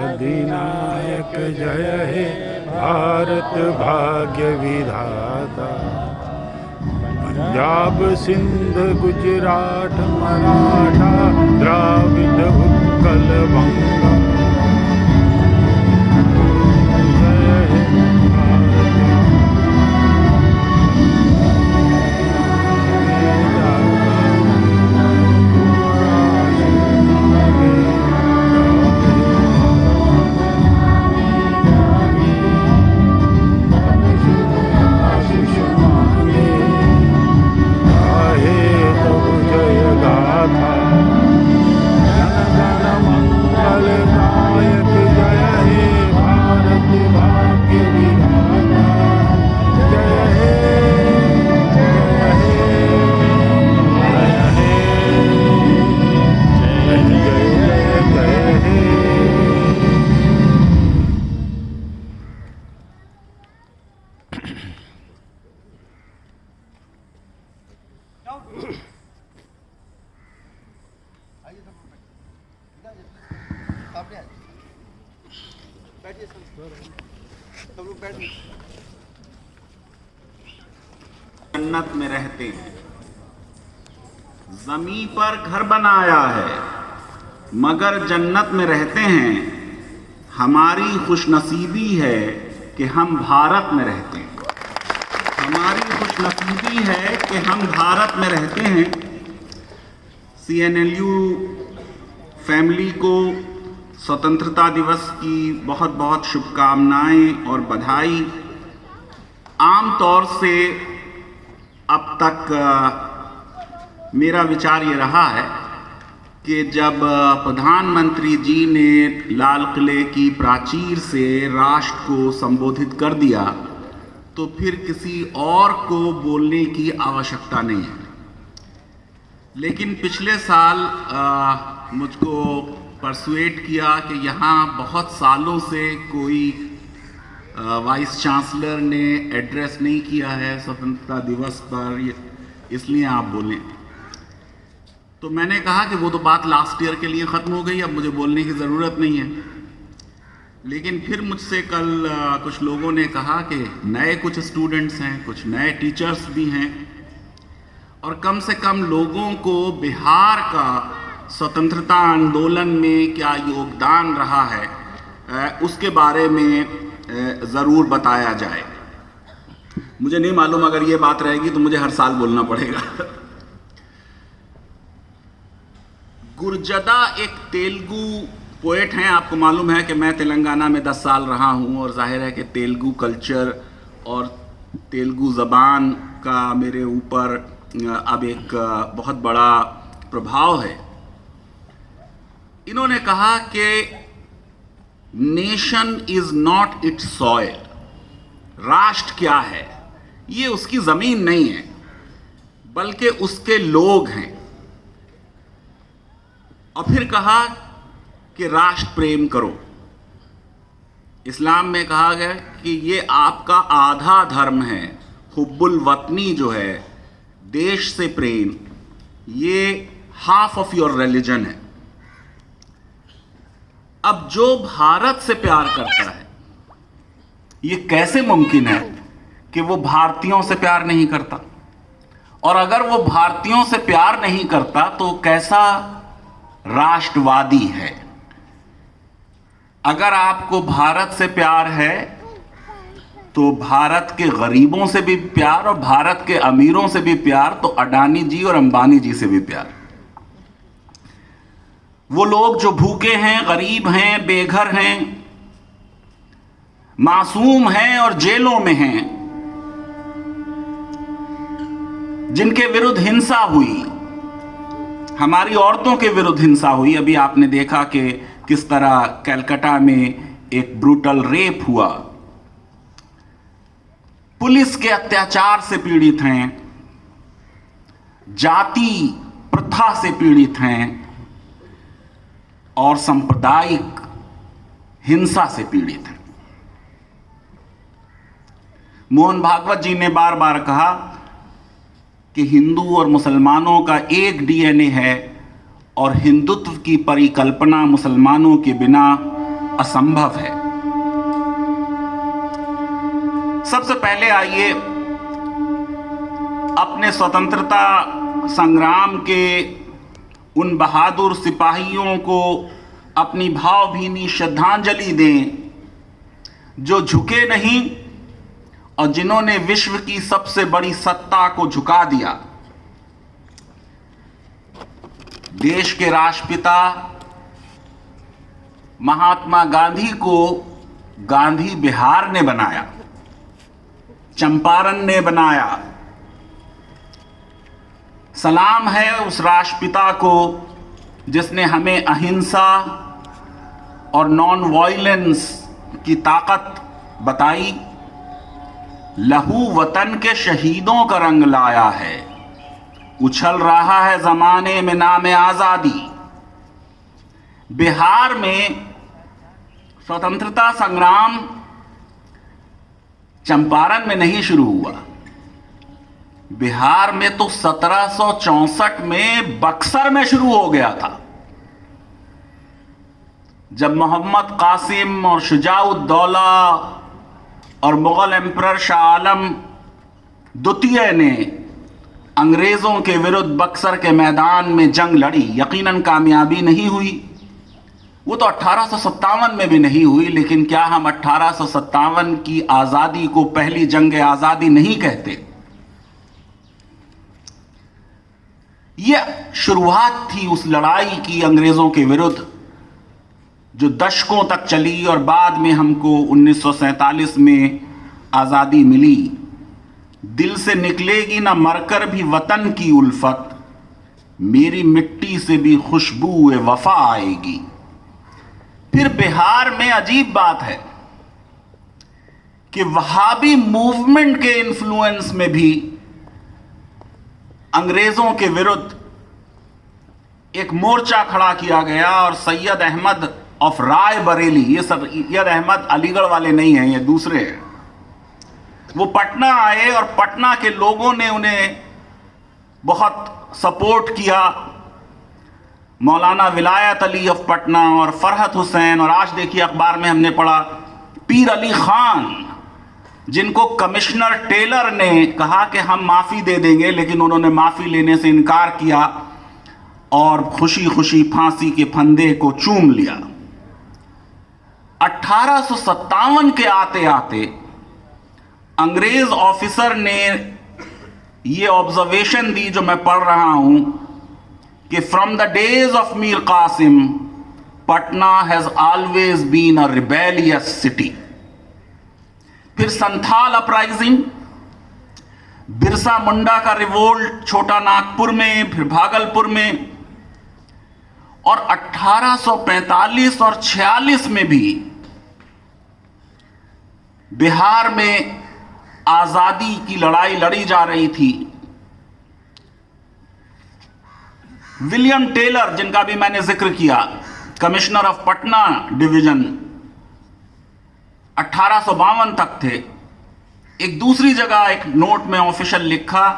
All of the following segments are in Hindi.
अधिनायक जय हे भारत भाग्य विधाता। पंजाब सिंध गुजरात मराठा द्राविड उत्कल बंगा। जन्नत में रहते हैं, जमीन पर घर बनाया है मगर जन्नत में रहते हैं। हमारी खुशनसीबी है कि हम भारत में रहते हैं। हमारी खुशनसीबी है कि हम भारत में रहते हैं। CNLU फैमिली को स्वतंत्रता दिवस की बहुत बहुत शुभकामनाएं और बधाई। आमतौर से अब तक मेरा विचार ये रहा है कि जब प्रधानमंत्री जी ने लाल किले की प्राचीर से राष्ट्र को संबोधित कर दिया तो फिर किसी और को बोलने की आवश्यकता नहीं है। लेकिन पिछले साल मुझको परसुएट किया कि यहाँ बहुत सालों से कोई वाइस चांसलर ने एड्रेस नहीं किया है स्वतंत्रता दिवस पर, इसलिए आप बोलें। तो मैंने कहा कि वो तो बात लास्ट ईयर के लिए ख़त्म हो गई, अब मुझे बोलने की ज़रूरत नहीं है। लेकिन फिर मुझसे कल कुछ लोगों ने कहा कि नए कुछ स्टूडेंट्स हैं, कुछ नए टीचर्स भी हैं और कम से कम लोगों को बिहार का स्वतंत्रता आंदोलन में क्या योगदान रहा है उसके बारे में ज़रूर बताया जाए। मुझे नहीं मालूम अगर ये बात रहेगी तो मुझे हर साल बोलना पड़ेगा। गुरजदा एक तेलुगु पोएट हैं। आपको मालूम है कि मैं तेलंगाना में 10 साल रहा हूँ और जाहिर है कि तेलुगु कल्चर और तेलुगु ज़बान का मेरे ऊपर अब एक बहुत बड़ा प्रभाव है। इन्होंने कहा कि nation is not it's soil. राष्ट्र क्या है? ये उसकी जमीन नहीं है बल्कि उसके लोग हैं। और फिर कहा कि राष्ट्र प्रेम करो। इस्लाम में कहा गया कि ये आपका आधा धर्म है। हुब्बुल वतनी जो है, देश से प्रेम, ये हाफ ऑफ योर रिलीजन है। अब जो भारत से प्यार करता है, ये कैसे मुमकिन है कि वो भारतीयों से प्यार नहीं करता? और अगर वो भारतीयों से प्यार नहीं करता तो कैसा राष्ट्रवादी है? अगर आपको भारत से प्यार है तो भारत के गरीबों से भी प्यार और भारत के अमीरों से भी प्यार, तो अडानी जी और अंबानी जी से भी प्यार। वो लोग जो भूखे हैं, गरीब हैं, बेघर हैं, मासूम हैं और जेलों में हैं, जिनके विरुद्ध हिंसा हुई, हमारी औरतों के विरुद्ध हिंसा हुई। अभी आपने देखा कि किस तरह कलकत्ता में एक ब्रूटल रेप हुआ, पुलिस के अत्याचार से पीड़ित हैं, जाति प्रथा से पीड़ित हैं और सांप्रदायिक हिंसा से पीड़ित हैं। मोहन भागवत जी ने बार बार कहा कि हिंदू और मुसलमानों का एक डीएनए है और हिंदुत्व की परिकल्पना मुसलमानों के बिना असंभव है। सबसे पहले आइए अपने स्वतंत्रता संग्राम के उन बहादुर सिपाहियों को अपनी भावभीनी श्रद्धांजलि दें जो झुके नहीं और जिन्होंने विश्व की सबसे बड़ी सत्ता को झुका दिया। देश के राष्ट्रपिता महात्मा गांधी को गांधी बिहार ने बनाया, चंपारण ने बनाया। सलाम है उस राष्ट्रपिता को जिसने हमें अहिंसा और नॉन वायलेंस की ताकत बताई। लहू वतन के शहीदों का रंग लाया है, उछल रहा है जमाने में नाम आजादी। बिहार में स्वतंत्रता संग्राम चंपारण में नहीं शुरू हुआ, बिहार में तो 1764 में बक्सर में शुरू हो गया था, जब मोहम्मद कासिम और शुजाउद्दौला और मुगल एम्परर शाह आलम द्वितीय ने अंग्रेजों के विरुद्ध बक्सर के मैदान में जंग लड़ी। यकीनन कामयाबी नहीं हुई, वो तो 1857 में भी नहीं हुई, लेकिन क्या हम 1857 की आज़ादी को पहली जंग आज़ादी नहीं कहते? यह शुरुआत थी उस लड़ाई की अंग्रेजों के विरुद्ध जो दशकों तक चली और बाद में हमको 1947 में आज़ादी मिली। दिल से निकलेगी ना मरकर भी वतन की उल्फत, मेरी मिट्टी से भी खुशबू वफा आएगी। फिर बिहार में अजीब बात है कि वहाबी मूवमेंट के इन्फ्लुएंस में भी अंग्रेजों के विरुद्ध एक मोर्चा खड़ा किया गया और सैयद अहमद ऑफ राय बरेली, ये सैयद अहमद अलीगढ़ वाले नहीं हैं, ये दूसरे हैं, वो पटना आए और पटना के लोगों ने उन्हें बहुत सपोर्ट किया। मौलाना विलायत अली ऑफ पटना और फरहत हुसैन, और आज देखिए अखबार में हमने पढ़ा पीर अली खान, जिनको कमिश्नर टेलर ने कहा कि हम माफ़ी दे देंगे, लेकिन उन्होंने माफ़ी लेने से इनकार किया और खुशी खुशी फांसी के फंदे को चूम लिया। 1857 के आते आते अंग्रेज ऑफिसर ने ये ऑब्जर्वेशन दी जो मैं पढ़ रहा हूं कि from the days of Mir Qasim Patna has always been a rebellious city. फिर संथाल अपराइजिंग, बिरसा मुंडा का रिवोल्ट छोटा नागपुर में, फिर भागलपुर में, और 1845 और 46 में भी बिहार में आजादी की लड़ाई लड़ी जा रही थी। विलियम टेलर, जिनका भी मैंने जिक्र किया, कमिश्नर ऑफ पटना डिवीजन, 1852 तक थे। एक दूसरी जगह एक नोट में ऑफिशियल लिखा,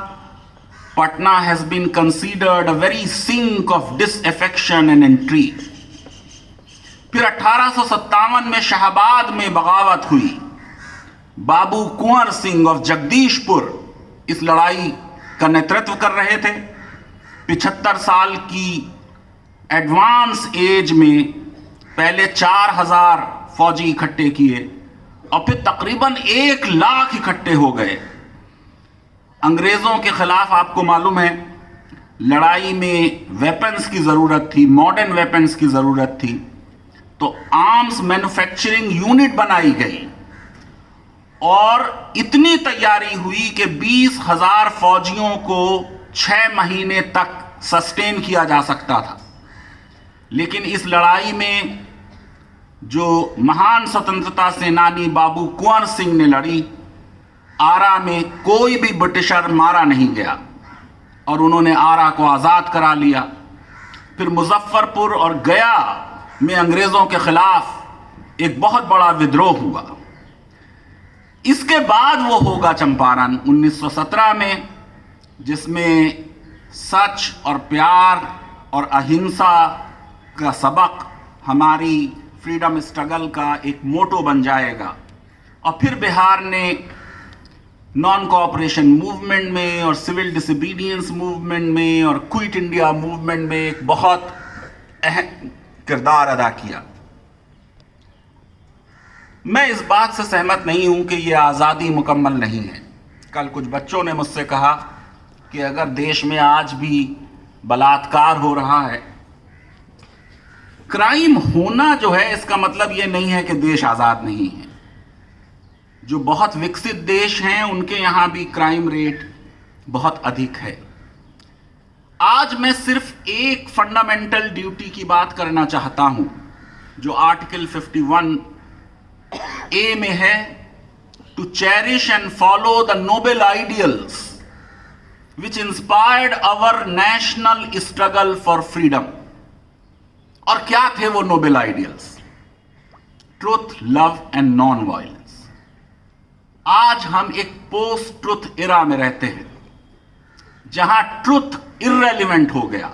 Patna has been considered a very sink of disaffection and intrigue. फिर 1857 में शाहबाद में बगावत हुई। बाबू कुंवर सिंह ऑफ जगदीशपुर इस लड़ाई का नेतृत्व कर रहे थे। 75 साल की एडवांस एज में पहले 4000 फौजी इकट्ठे किए और फिर तकरीबन 1 लाख इकट्ठे हो गए। अंग्रेजों के खिलाफ आपको मालूम है लड़ाई में वेपन्स की जरूरत थी, मॉडर्न वेपन्स की जरूरत थी, तो आर्म्स मैन्युफैक्चरिंग यूनिट बनाई गई और इतनी तैयारी हुई कि 20,000 फौजियों को 6 महीने तक सस्टेन किया जा सकता था। लेकिन इस लड़ाई में जो महान स्वतंत्रता सेनानी बाबू कुंवर सिंह ने लड़ी, आरा में कोई भी ब्रिटिशर मारा नहीं गया और उन्होंने आरा को आज़ाद करा लिया। फिर मुजफ्फरपुर और गया में अंग्रेज़ों के खिलाफ एक बहुत बड़ा विद्रोह हुआ। इसके बाद वो होगा चंपारण 1917 में, जिसमें सच और प्यार और अहिंसा का सबक हमारी फ्रीडम स्ट्रगल का एक मोटो बन जाएगा। और फिर बिहार ने नॉन कोऑपरेशन मूवमेंट में और सिविल डिसोबीडियंस मूवमेंट में और क्विट इंडिया मूवमेंट में एक बहुत अहम किरदार अदा किया। मैं इस बात से सहमत नहीं हूं कि यह आज़ादी मुकम्मल नहीं है। कल कुछ बच्चों ने मुझसे कहा कि अगर देश में आज भी बलात्कार हो रहा है, क्राइम होना जो है, इसका मतलब यह नहीं है कि देश आज़ाद नहीं है। जो बहुत विकसित देश हैं उनके यहां भी क्राइम रेट बहुत अधिक है। आज मैं सिर्फ एक फंडामेंटल ड्यूटी की बात करना चाहता हूं जो आर्टिकल 51A में है, to cherish and follow the noble ideals which inspired our national struggle for freedom. और क्या थे वो noble ideals? Truth, love and non violence. आज हम एक पोस्ट ट्रुथ एरा में रहते हैं जहां ट्रुथ इररेलेवेंट हो गया।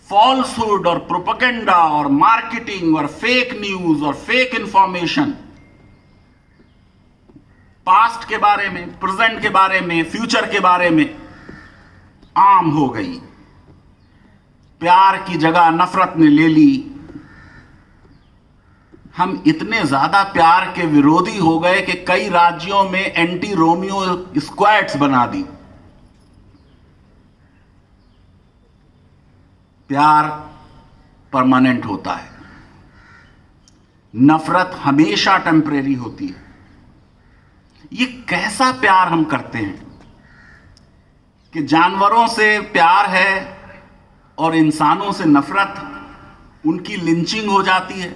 फॉल्सहुड और प्रोपेगेंडा और मार्केटिंग और फेक न्यूज और फेक इंफॉर्मेशन पास्ट के बारे में, प्रेजेंट के बारे में, फ्यूचर के बारे में आम हो गई। प्यार की जगह नफरत ने ले ली। हम इतने ज्यादा प्यार के विरोधी हो गए कि कई राज्यों में एंटी रोमियो स्क्वाड्स बना दी। प्यार परमानेंट होता है, नफरत हमेशा टेम्परेरी होती है। ये कैसा प्यार हम करते हैं कि जानवरों से प्यार है और इंसानों से नफरत, उनकी लिंचिंग हो जाती है।